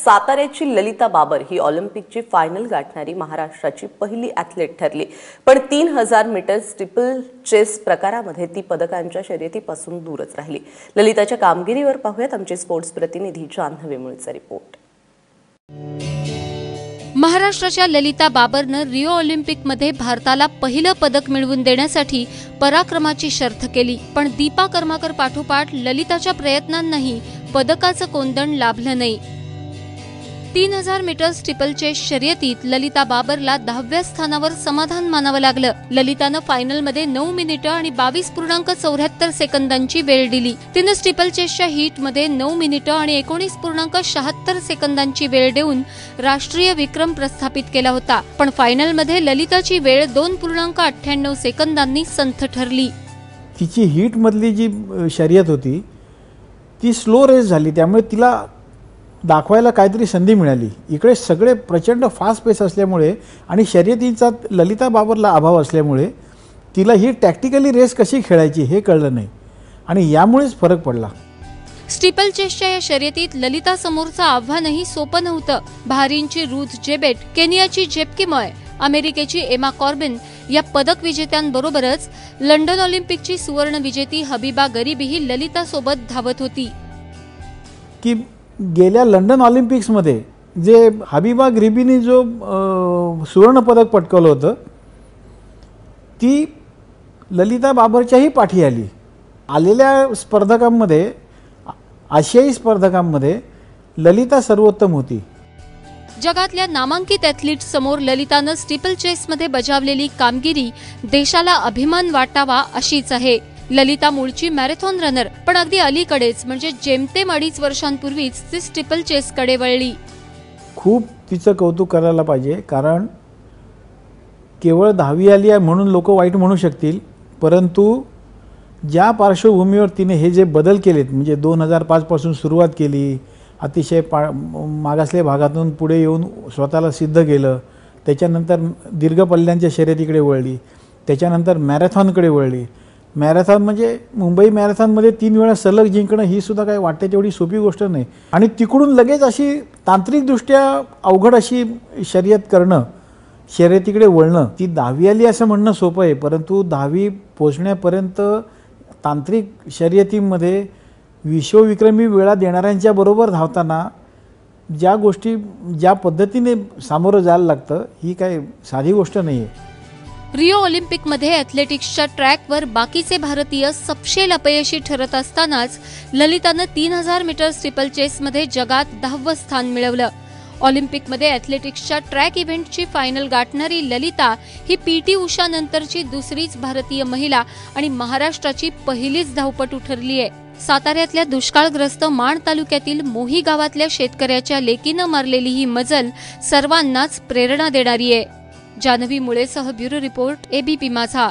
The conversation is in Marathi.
साताऱ्याची ललिता बाबर ही ऑलिम्पिकची फायनल गाठणारी महाराष्ट्राची पहिली ॲथलीट ठरली। पण 3000 मीटर स्टीपल चेस प्रकारामध्ये ती पदकांच्या शर्यतीपासून दूरच राहिली। ललिताच्या कामगिरीवर पाहूयात आमचे स्पोर्ट्स प्रतिनिधी जान्हवी मुळेचा रिपोर्ट। महाराष्ट्राच्या ललिता बाबरनं रिओ ऑलिम्पिकमध्ये भारताला पहिलं पदक मिळवून देण्यासाठी पराक्रमाची शर्थ केली, पण दीपा कर्माकर पाठोपाठ ललिताच्या प्रयत्नांनाही पदकाचं कोंदण लाभलं नाही। 3000 मीटर स्टीपल चेस शर्यतीत ललिता बाबरला 10व्या स्थानावर समाधान मानावं लागलं। ललितानं फायनलमध्ये 9 मिनिटं आणि 22.74 सेकंदांची वेळ दिली। तिनं स्टीपल चेसच्या हीटमध्ये 9 मिनिटं आणि 19.76 सेकंदांची वेळ देऊन राष्ट्रीय विक्रम प्रस्थापित केला होता। पण फायनलमध्ये ललिताची वेळ 2.98 सेकंदांनी संथ ठरली। तिची हीट मधली जी शर्यत होती ती स्लो रेस झाली, त्यामुळे तिला दाखवायला काहीतरी संधी मिळाली। इकडे सगळे प्रचंड फास्ट पेस असल्यामुळे आणि शर्यतीचा ललिता बाबरला अभाव असल्यामुळे तिला ही टॅक्टिकली रेस कशी खेळायची हे कळलं नाही आणि यामुळेच फरक पडला। स्टीपल चेसच्या या शर्यतीत ललिता समोरचं आव्हानही सोपं नव्हतं। बहारीनची रुथ जेबेट, केनियाची जेपकिमॉय, अमेरिकेची एमा कॉर्बिन या पदक विजेत्यांबरोबरच लंडन ऑलिम्पिकची सुवर्ण विजेती हबीबा गरीबीही ललिता सोबत धावत होती। की गेल्या लंडन ऑलिम्पिक्समध्ये जे हबीबा गरीबीने जो सुवर्ण पदक पटकावलं होतं ती ललिता बाबरच्याही पाठी आली। आलेल्या स्पर्धकांमध्ये आशियाई स्पर्धकांमध्ये ललिता सर्वोत्तम होती। जगातल्या नामांकित ॲथलीट समोर ललितानं स्टीपल चेसमध्ये बजावलेली कामगिरी देशाला अभिमान वाटावा अशीच आहे। ललिता मूळची मॅरेथॉन रनर, पण अगदी अलीकडेच म्हणजे जेमतेम 2.5 वर्षांपूर्वीच ती स्टीपल चेसकडे वळली। खूप तिचं कौतुक करायला पाहिजे, कारण केवळ 10वी आली आहे म्हणून लोक वाईट म्हणू शकतील, परंतु ज्या पार्श्वभूमीवर तिने हे जे बदल केलेत, म्हणजे 2005 पासून सुरुवात केली, अतिशय मागासलेल्या भागातून पुढे येऊन स्वतःला सिद्ध केलं, त्याच्यानंतर दीर्घ पल्ल्यांच्या शर्यतीकडे वळली, त्याच्यानंतर मॅरेथॉनकडे वळली। मॅरेथॉन म्हणजे मुंबई मॅरेथॉनमध्ये 3 वेळा सलग जिंकणं ही सुद्धा काही वाटते तेवढी सोपी गोष्ट नाही आणि तिकडून लगेच अशी तांत्रिकदृष्ट्या अवघड अशी शर्यत करणं, शर्यतीकडे वळणं, ती 10वी आली असं म्हणणं सोपं आहे, परंतु 10वी पोहोचण्यापर्यंत तांत्रिक शर्यतीमध्ये विश्वविक्रमी वेळा देणाऱ्यांच्या बरोबर धावताना ज्या पद्धतीने सामोरं जायला लागतं ही काही साधी गोष्ट नाही आहे। रिओ ऑलिम्पिकमध्ये ॲथलेटिक्सच्या ट्रॅकवर बाकीचे भारतीय सपशेल अपयशी ठरत असतानाच ललितानं 3000 मीटर स्टीपल चेसमध्ये जगात 10वं स्थान मिळवलं। ऑलिम्पिकमध्ये ॲथलेटिक्सच्या ट्रॅक इव्हेंटची फायनल गाठणारी ललिता ही पीटी उषा नंतरची दुसरीच भारतीय महिला आणि महाराष्ट्राची पहिलीच धावपटू ठरली आहे। साताऱ्यातल्या दुष्काळग्रस्त माण तालुक्यातील मोही गावातल्या शेतकऱ्याच्या लेकीनं मारलेली ही मजल सर्वांनाच प्रेरणा देणारी आहे। जान्हवी मुळेसह ब्युरो रिपोर्ट, एबीपी माझा।